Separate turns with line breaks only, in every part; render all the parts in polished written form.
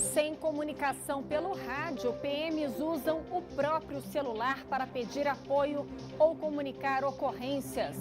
Sem comunicação pelo rádio, PMs usam o próprio celular para pedir apoio ou comunicar ocorrências.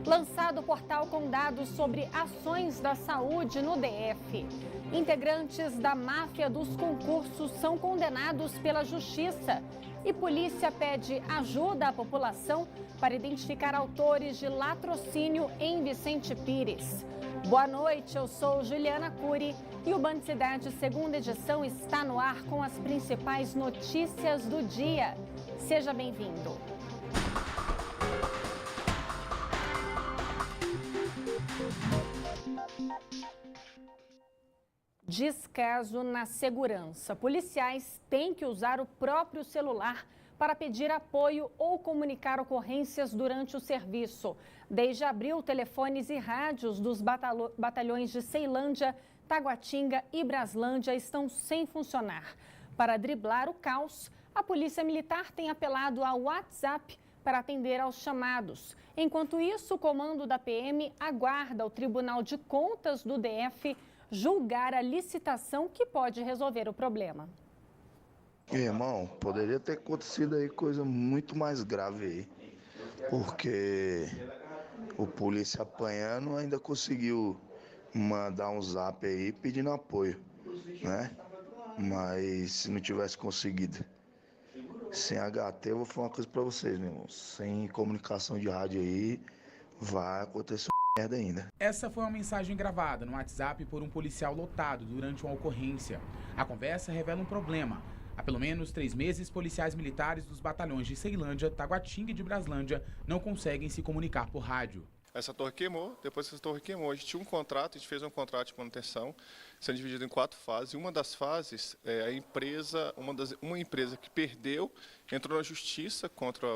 Lançado o portal com dados sobre ações da saúde no DF. Integrantes da máfia dos concursos são condenados pela justiça. E polícia pede ajuda à população para identificar autores de latrocínio em Vicente Pires. Boa noite, eu sou Juliana Cury e o Band Cidade segunda edição está no ar com as principais notícias do dia. Seja bem-vindo. Descaso na segurança. Policiais têm que usar o próprio celular para pedir apoio ou comunicar ocorrências durante o serviço. Desde abril, telefones e rádios dos batalhões de Ceilândia, Taguatinga e Braslândia estão sem funcionar. Para driblar o caos, a Polícia Militar tem apelado ao WhatsApp para atender aos chamados. Enquanto isso, o comando da PM aguarda o Tribunal de Contas do DF julgar a licitação que pode resolver o problema.
Irmão, poderia ter acontecido aí coisa muito mais grave aí, porque o polícia apanhando ainda conseguiu mandar um zap aí pedindo apoio, né? Mas se não tivesse conseguido, sem HT, eu vou falar uma coisa pra vocês, meu irmão, sem comunicação de rádio aí, vai acontecer merda ainda.
Essa foi uma mensagem gravada no WhatsApp por um policial lotado durante uma ocorrência. A conversa revela um problema. Há pelo menos 3 meses, policiais militares dos batalhões de Ceilândia, Taguatinga e de Braslândia não conseguem se comunicar por rádio.
Essa torre queimou, depois que essa torre queimou, a gente tinha um contrato, a gente fez um contrato de manutenção, sendo dividido em 4 fases. E uma das fases, uma empresa que perdeu, entrou na justiça contra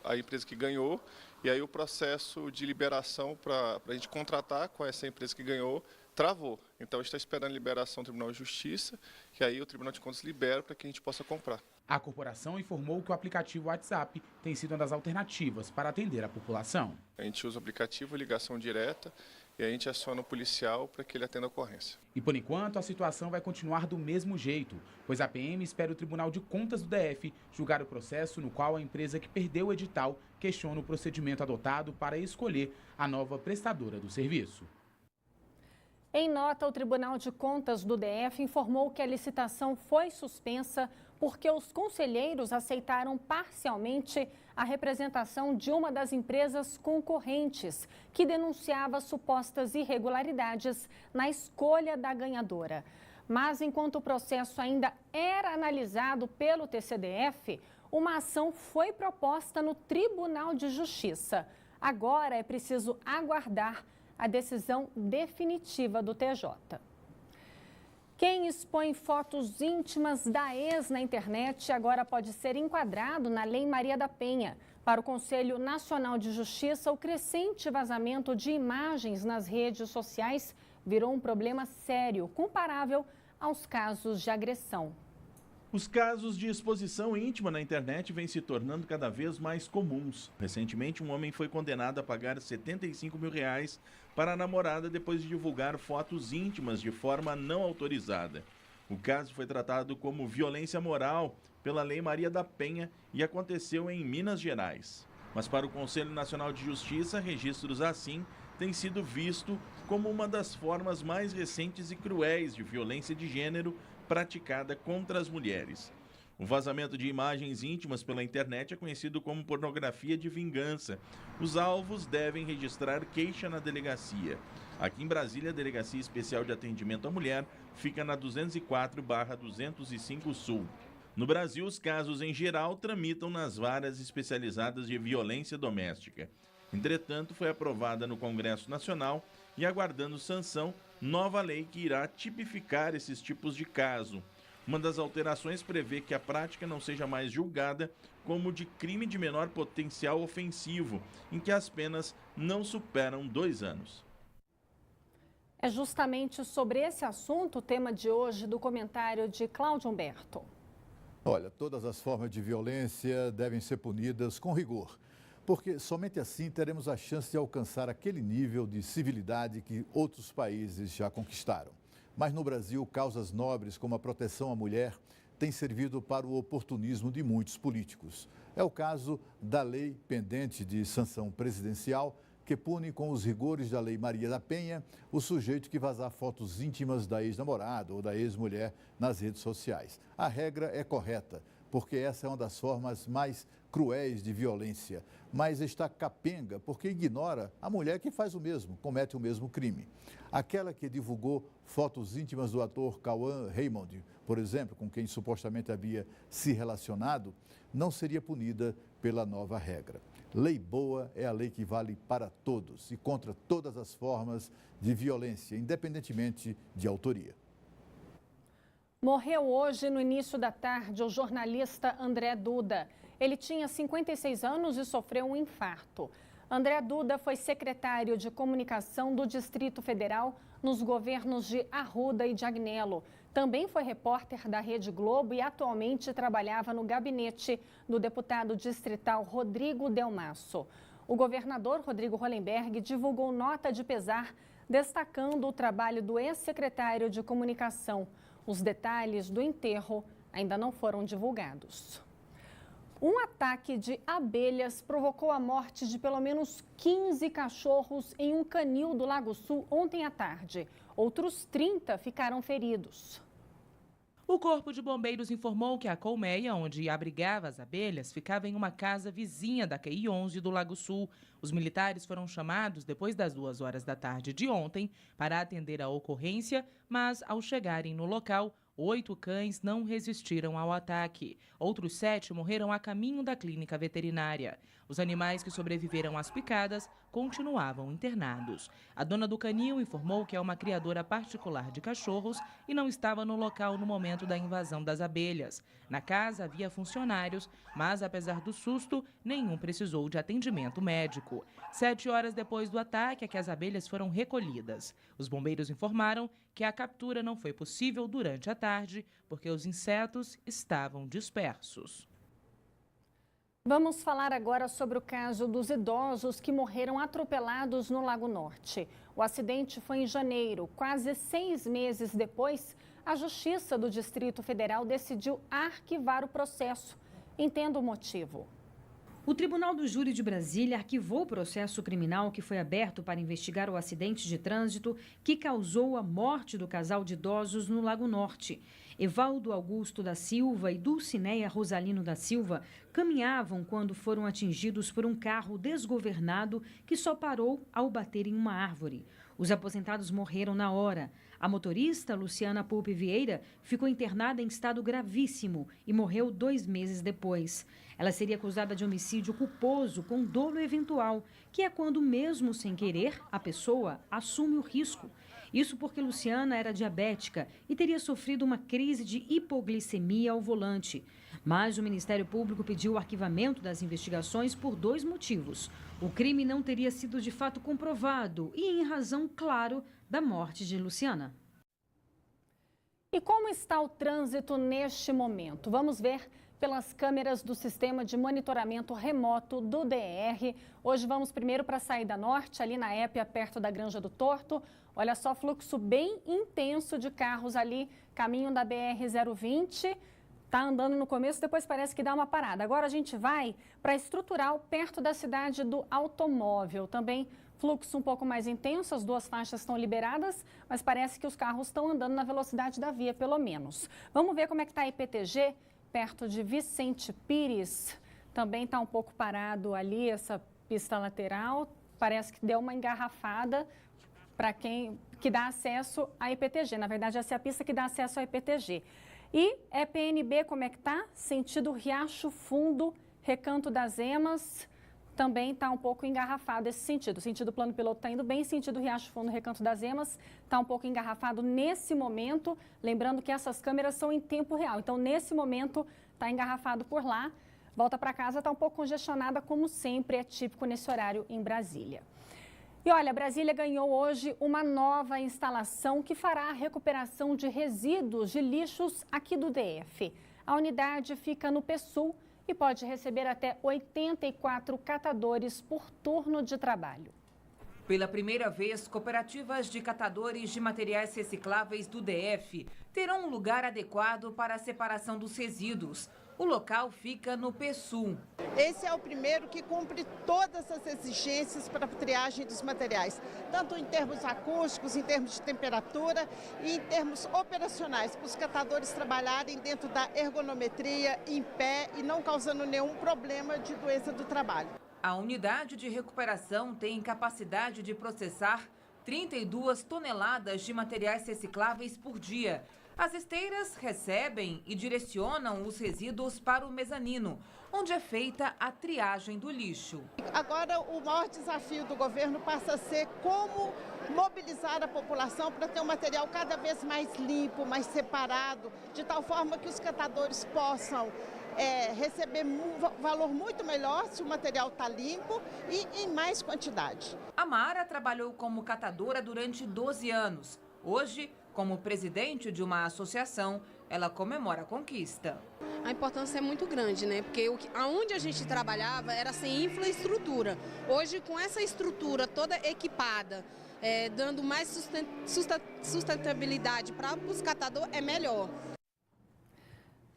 a empresa que ganhou, e aí o processo de liberação para a gente contratar com essa empresa que ganhou, travou. Então a gente está esperando a liberação do Tribunal de Justiça, que aí o Tribunal de Contas libera para que a gente possa comprar.
A corporação informou que o aplicativo WhatsApp tem sido uma das alternativas para atender a população.
A gente usa o aplicativo, ligação direta, e a gente aciona o policial para que ele atenda a ocorrência.
E por enquanto a situação vai continuar do mesmo jeito, pois a PM espera o Tribunal de Contas do DF julgar o processo no qual a empresa que perdeu o edital questiona o procedimento adotado para escolher a nova prestadora do serviço.
Em nota, o Tribunal de Contas do DF informou que a licitação foi suspensa porque os conselheiros aceitaram parcialmente a representação de uma das empresas concorrentes, que denunciava supostas irregularidades na escolha da ganhadora. Mas, enquanto o processo ainda era analisado pelo TCDF, uma ação foi proposta no Tribunal de Justiça. Agora é preciso aguardar a decisão definitiva do TJ. Quem expõe fotos íntimas da ex na internet agora pode ser enquadrado na Lei Maria da Penha. Para o Conselho Nacional de Justiça, o crescente vazamento de imagens nas redes sociais virou um problema sério, comparável aos casos de agressão.
Os casos de exposição íntima na internet vêm se tornando cada vez mais comuns. Recentemente, um homem foi condenado a pagar R$75 mil para a namorada depois de divulgar fotos íntimas de forma não autorizada. O caso foi tratado como violência moral pela Lei Maria da Penha e aconteceu em Minas Gerais. Mas para o Conselho Nacional de Justiça, registros assim têm sido visto como uma das formas mais recentes e cruéis de violência de gênero praticada contra as mulheres. O vazamento de imagens íntimas pela internet é conhecido como pornografia de vingança. Os alvos devem registrar queixa na delegacia. Aqui em Brasília, a Delegacia Especial de Atendimento à Mulher fica na 204/205 Sul. No Brasil, os casos em geral tramitam nas varas especializadas de violência doméstica. Entretanto, foi aprovada no Congresso Nacional e, aguardando sanção, nova lei que irá tipificar esses tipos de caso. Uma das alterações prevê que a prática não seja mais julgada como de crime de menor potencial ofensivo, em que as penas não superam 2 anos.
É justamente sobre esse assunto o tema de hoje do comentário de Cláudio Humberto.
Olha, todas as formas de violência devem ser punidas com rigor, porque somente assim teremos a chance de alcançar aquele nível de civilidade que outros países já conquistaram. Mas no Brasil, causas nobres como a proteção à mulher têm servido para o oportunismo de muitos políticos. É o caso da lei pendente de sanção presidencial, que pune com os rigores da Lei Maria da Penha o sujeito que vazar fotos íntimas da ex-namorada ou da ex-mulher nas redes sociais. A regra é correta, porque essa é uma das formas mais cruéis de violência, mas está capenga porque ignora a mulher que faz o mesmo, comete o mesmo crime. Aquela que divulgou fotos íntimas do ator Cauã Raymond, por exemplo, com quem supostamente havia se relacionado, não seria punida pela nova regra. Lei boa é a lei que vale para todos e contra todas as formas de violência, independentemente de autoria.
Morreu hoje, no início da tarde, o jornalista André Duda. Ele tinha 56 anos e sofreu um infarto. André Duda foi secretário de comunicação do Distrito Federal nos governos de Arruda e de Agnello. Também foi repórter da Rede Globo e atualmente trabalhava no gabinete do deputado distrital Rodrigo Delmasso. O governador Rodrigo Hollenberg divulgou nota de pesar, destacando o trabalho do ex-secretário de comunicação. Os detalhes do enterro ainda não foram divulgados. Um ataque de abelhas provocou a morte de pelo menos 15 cachorros em um canil do Lago Sul ontem à tarde. Outros 30 ficaram feridos.
O Corpo de Bombeiros informou que a colmeia, onde abrigava as abelhas, ficava em uma casa vizinha da QI 11 do Lago Sul. Os militares foram chamados depois das 2 horas da tarde de ontem para atender a ocorrência, mas ao chegarem no local, 8 cães não resistiram ao ataque. Outros 7 morreram a caminho da clínica veterinária. Os animais que sobreviveram às picadas continuavam internados. A dona do canil informou que é uma criadora particular de cachorros e não estava no local no momento da invasão das abelhas. Na casa havia funcionários, mas apesar do susto, nenhum precisou de atendimento médico. 7 horas depois do ataque é que as abelhas foram recolhidas. Os bombeiros informaram que a captura não foi possível durante a tarde, porque os insetos estavam dispersos.
Vamos falar agora sobre o caso dos idosos que morreram atropelados no Lago Norte. O acidente foi em janeiro. Quase 6 meses depois, a Justiça do Distrito Federal decidiu arquivar o processo. Entenda o motivo.
O Tribunal do Júri de Brasília arquivou o processo criminal que foi aberto para investigar o acidente de trânsito que causou a morte do casal de idosos no Lago Norte. Evaldo Augusto da Silva e Dulcineia Rosalino da Silva caminhavam quando foram atingidos por um carro desgovernado que só parou ao bater em uma árvore. Os aposentados morreram na hora. A motorista, Luciana Pulpe Vieira, ficou internada em estado gravíssimo e morreu 2 meses depois. Ela seria acusada de homicídio culposo com dolo eventual, que é quando, mesmo sem querer, a pessoa assume o risco. Isso porque Luciana era diabética e teria sofrido uma crise de hipoglicemia ao volante. Mas o Ministério Público pediu o arquivamento das investigações por 2 motivos. O crime não teria sido de fato comprovado e em razão, claro, da morte de Luciana.
E como está o trânsito neste momento? Vamos ver pelas câmeras do Sistema de Monitoramento Remoto do DR. Hoje vamos primeiro para a saída norte, ali na Épia, perto da Granja do Torto. Olha só, fluxo bem intenso de carros ali, caminho da BR-020. Está andando no começo, depois parece que dá uma parada. Agora a gente vai para Estrutural, perto da cidade do Automóvel. Também fluxo um pouco mais intenso, as 2 faixas estão liberadas, mas parece que os carros estão andando na velocidade da via, pelo menos. Vamos ver como é que está a IPTG, perto de Vicente Pires. Também está um pouco parado ali, essa pista lateral. Parece que deu uma engarrafada para quem que dá acesso à IPTG. Na verdade, essa é a pista que dá acesso à IPTG. E EPNB, como é que está? Sentido Riacho Fundo, Recanto das Emas, também está um pouco engarrafado esse sentido. O sentido plano piloto está indo bem, sentido Riacho Fundo, Recanto das Emas, está um pouco engarrafado nesse momento. Lembrando que essas câmeras são em tempo real, então nesse momento está engarrafado por lá. Volta para casa, está um pouco congestionada, como sempre é típico nesse horário em Brasília. E olha, Brasília ganhou hoje uma nova instalação que fará a recuperação de resíduos de lixos aqui do DF. A unidade fica no PSUL e pode receber até 84 catadores por turno de trabalho.
Pela primeira vez, cooperativas de catadores de materiais recicláveis do DF terão um lugar adequado para a separação dos resíduos. O local fica no PSUL.
Esse é o primeiro que cumpre todas as exigências para a triagem dos materiais, tanto em termos acústicos, em termos de temperatura e em termos operacionais, para os catadores trabalharem dentro da ergonometria, em pé e não causando nenhum problema de doença do trabalho.
A unidade de recuperação tem capacidade de processar 32 toneladas de materiais recicláveis por dia. As esteiras recebem e direcionam os resíduos para o mezanino, onde é feita a triagem do lixo.
Agora, o maior desafio do governo passa a ser como mobilizar a população para ter um material cada vez mais limpo, mais separado, de tal forma que os catadores possam receber um valor muito melhor se o material está limpo e em mais quantidade.
A Mara trabalhou como catadora durante 12 anos. Hoje, como presidente de uma associação, ela comemora a conquista.
A importância é muito grande, né? Porque aonde a gente trabalhava era sem infraestrutura. Hoje, com essa estrutura toda equipada, dando mais sustentabilidade para os catadores, é melhor.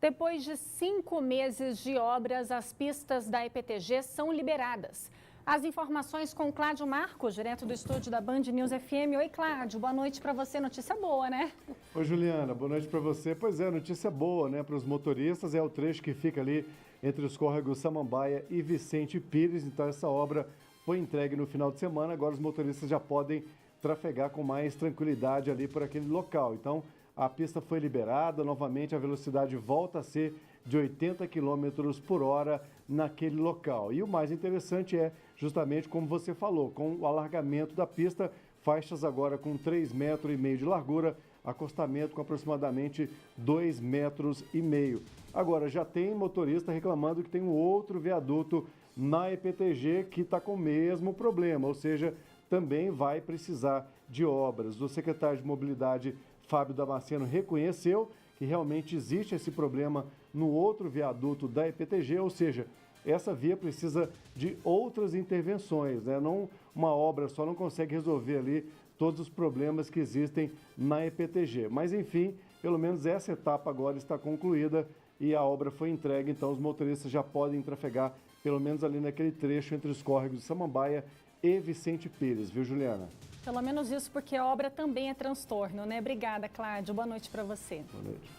Depois de 5 meses de obras, as pistas da EPTG são liberadas. As informações com Cláudio Marcos, direto do estúdio da Band News FM. Oi, Cláudio, boa noite para você. Notícia boa, né?
Oi, Juliana, boa noite para você. Pois é, notícia boa, né, para os motoristas. É o trecho que fica ali entre os córregos Samambaia e Vicente Pires. Então, essa obra foi entregue no final de semana. Agora, os motoristas já podem trafegar com mais tranquilidade ali por aquele local. Então, a pista foi liberada. Novamente, a velocidade volta a ser de 80 km por hora naquele local. E o mais interessante é justamente como você falou, com o alargamento da pista, faixas agora com 3,5 metros de largura, acostamento com aproximadamente 2,5 metros. Agora, já tem motorista reclamando que tem um outro viaduto na EPTG que está com o mesmo problema, ou seja, também vai precisar de obras. O secretário de Mobilidade, Fábio Damasceno, reconheceu que realmente existe esse problema no outro viaduto da EPTG, ou seja, essa via precisa de outras intervenções, né? Não, uma obra só não consegue resolver ali todos os problemas que existem na EPTG. Mas, enfim, pelo menos essa etapa agora está concluída e a obra foi entregue, então os motoristas já podem trafegar, pelo menos ali naquele trecho entre os córregos de Samambaia e Vicente Pires, viu, Juliana?
Pelo menos isso, porque a obra também é transtorno, né? Obrigada, Cláudio. Boa noite para você.
Boa noite.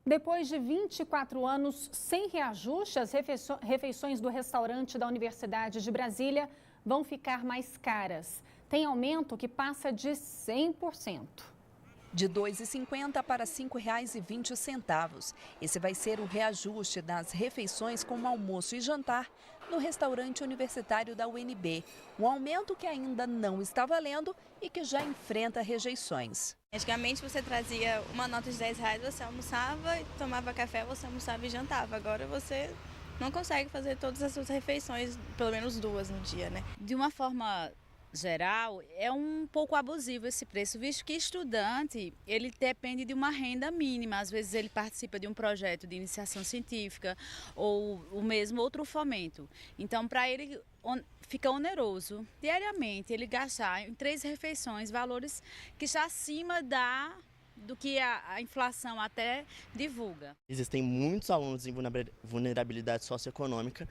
Depois de 24 anos sem reajuste, as refeições do restaurante da Universidade de Brasília vão ficar mais caras. Tem aumento que passa de 100%.
De R$ 2,50 para R$ 5,20. Esse vai ser o reajuste das refeições com almoço e jantar no restaurante universitário da UNB. Um aumento que ainda não está valendo e que já enfrenta rejeições.
Antigamente você trazia uma nota de R$10, você almoçava, tomava café, você almoçava e jantava. Agora você não consegue fazer todas as suas refeições, pelo menos 2 no dia, né?
De uma forma geral, é um pouco abusivo esse preço, visto que estudante, ele depende de uma renda mínima. Às vezes ele participa de um projeto de iniciação científica ou o mesmo outro fomento. Então, para ele fica oneroso diariamente ele gastar em 3 refeições valores que está acima do que a inflação até divulga.
Existem muitos alunos em vulnerabilidade socioeconômica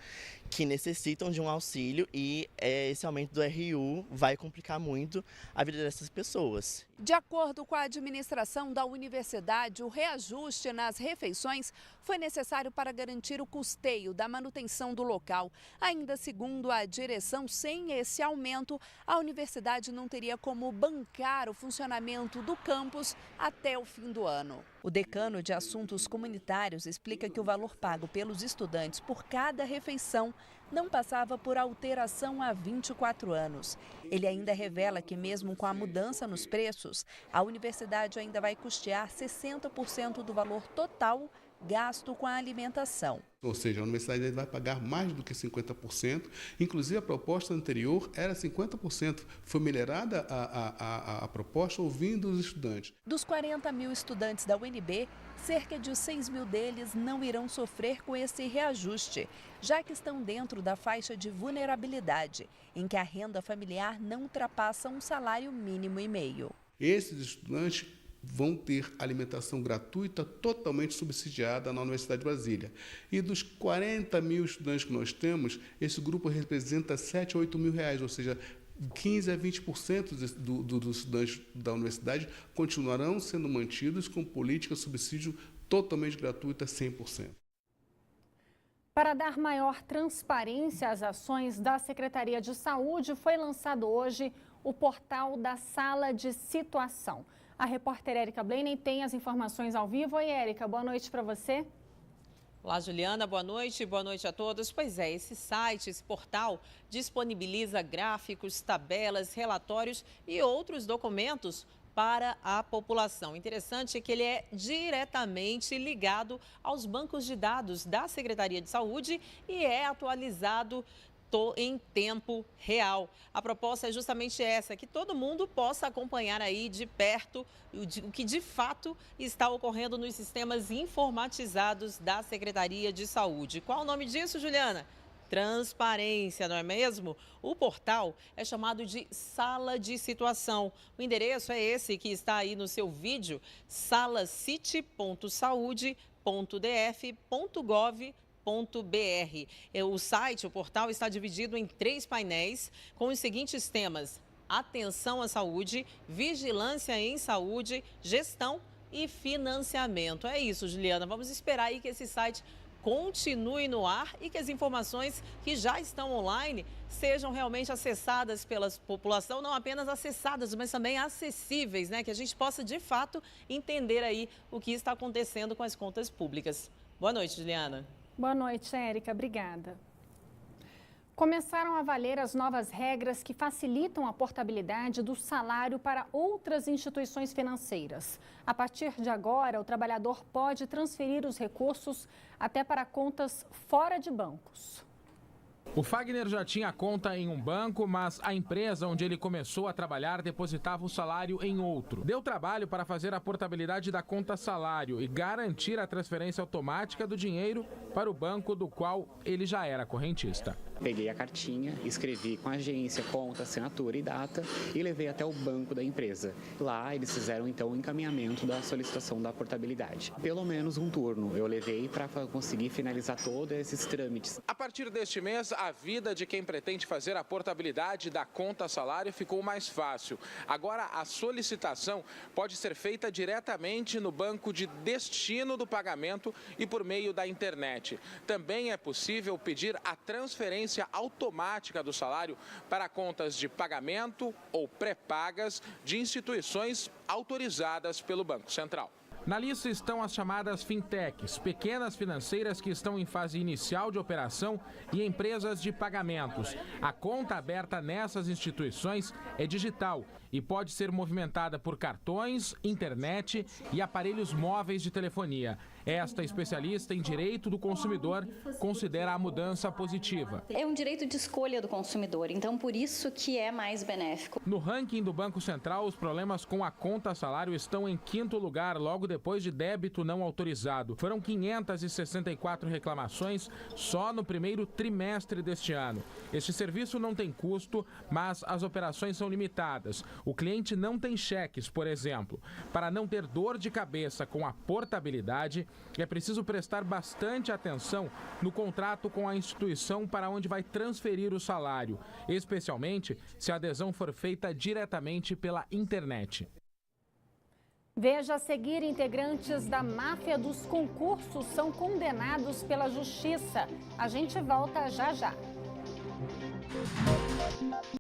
que necessitam de um auxílio e esse aumento do RU vai complicar muito a vida dessas pessoas.
De acordo com a administração da universidade, o reajuste nas refeições foi necessário para garantir o custeio da manutenção do local. Ainda segundo a direção, sem esse aumento, a universidade não teria como bancar o funcionamento do campus até o fim do ano.
O decano de Assuntos Comunitários explica que o valor pago pelos estudantes por cada refeição não passava por alteração há 24 anos. Ele ainda revela que mesmo com a mudança nos preços, a universidade ainda vai custear 60% do valor total
gasto com a alimentação.
Ou seja, a universidade vai pagar mais do que 50%, inclusive a proposta anterior era 50%, foi melhorada a proposta ouvindo os estudantes.
Dos 40 mil estudantes da UNB, cerca de 6 mil deles não irão sofrer com esse reajuste, já que estão dentro da faixa de vulnerabilidade, em que a renda familiar não ultrapassa um salário mínimo e meio.
Esses estudantes vão ter alimentação gratuita totalmente subsidiada na Universidade de Brasília. E dos 40 mil estudantes que nós temos, esse grupo representa 7 a 8 mil reais, ou seja, 15 a 20% dos estudantes da universidade continuarão sendo mantidos com política de subsídio totalmente gratuita, 100%.
Para dar maior transparência às ações da Secretaria de Saúde, foi lançado hoje o portal da Sala de Situação. A repórter Érica Bleney tem as informações ao vivo. Oi, Érica, boa noite para você.
Olá, Juliana, boa noite a todos. Pois é, esse site, esse portal, disponibiliza gráficos, tabelas, relatórios e outros documentos para a população. Interessante é que ele é diretamente ligado aos bancos de dados da Secretaria de Saúde e é atualizado em tempo real. A proposta é justamente essa, que todo mundo possa acompanhar aí de perto o que de fato está ocorrendo nos sistemas informatizados da Secretaria de Saúde. Qual o nome disso, Juliana? Transparência, não é mesmo? O portal é chamado de Sala de Situação. O endereço é esse que está aí no seu vídeo, salacity.saude.df.gov.br. O site, o portal, está dividido em 3 painéis com os seguintes temas: atenção à saúde, vigilância em saúde, gestão e financiamento. É isso, Juliana. Vamos esperar aí que esse site continue no ar e que as informações que já estão online sejam realmente acessadas pela população, não apenas acessadas, mas também acessíveis, né? Que a gente possa, de fato, entender aí o que está acontecendo com as contas públicas. Boa noite, Juliana.
Boa noite, Érica. Obrigada. Começaram a valer as novas regras que facilitam a portabilidade do salário para outras instituições financeiras. A partir de agora, o trabalhador pode transferir os recursos até para contas fora de bancos.
O Fagner já tinha conta em um banco, mas a empresa onde ele começou a trabalhar depositava o salário em outro. Deu trabalho para fazer a portabilidade da conta salário e garantir a transferência automática do dinheiro para o banco do qual ele já era correntista.
Peguei a cartinha, escrevi com a agência, conta, assinatura e data e levei até o banco da empresa. Lá eles fizeram então o encaminhamento da solicitação da portabilidade. Pelo menos um turno eu levei para conseguir finalizar todos esses trâmites.
A partir deste mês, a vida de quem pretende fazer a portabilidade da conta salário ficou mais fácil. Agora, a solicitação pode ser feita diretamente no banco de destino do pagamento e por meio da internet. Também é possível pedir a transferência automática do salário para contas de pagamento ou pré-pagas de instituições autorizadas pelo Banco Central. Na lista estão as chamadas fintechs, pequenas financeiras que estão em fase inicial de operação e empresas de pagamentos. A conta aberta nessas instituições é digital e pode ser movimentada por cartões, internet e aparelhos móveis de telefonia. Esta especialista em direito do consumidor considera a mudança positiva.
É um direito de escolha do consumidor, então por isso que é mais benéfico.
No ranking do Banco Central, os problemas com a conta salário estão em 5º lugar, logo depois de débito não autorizado. Foram 564 reclamações só no primeiro trimestre deste ano. Este serviço não tem custo, mas as operações são limitadas. O cliente não tem cheques, por exemplo. Para não ter dor de cabeça com a portabilidade, é preciso prestar bastante atenção no contrato com a instituição para onde vai transferir o salário, especialmente se a adesão for feita diretamente pela internet.
Veja a seguir: integrantes da máfia dos concursos são condenados pela justiça. A gente volta já já.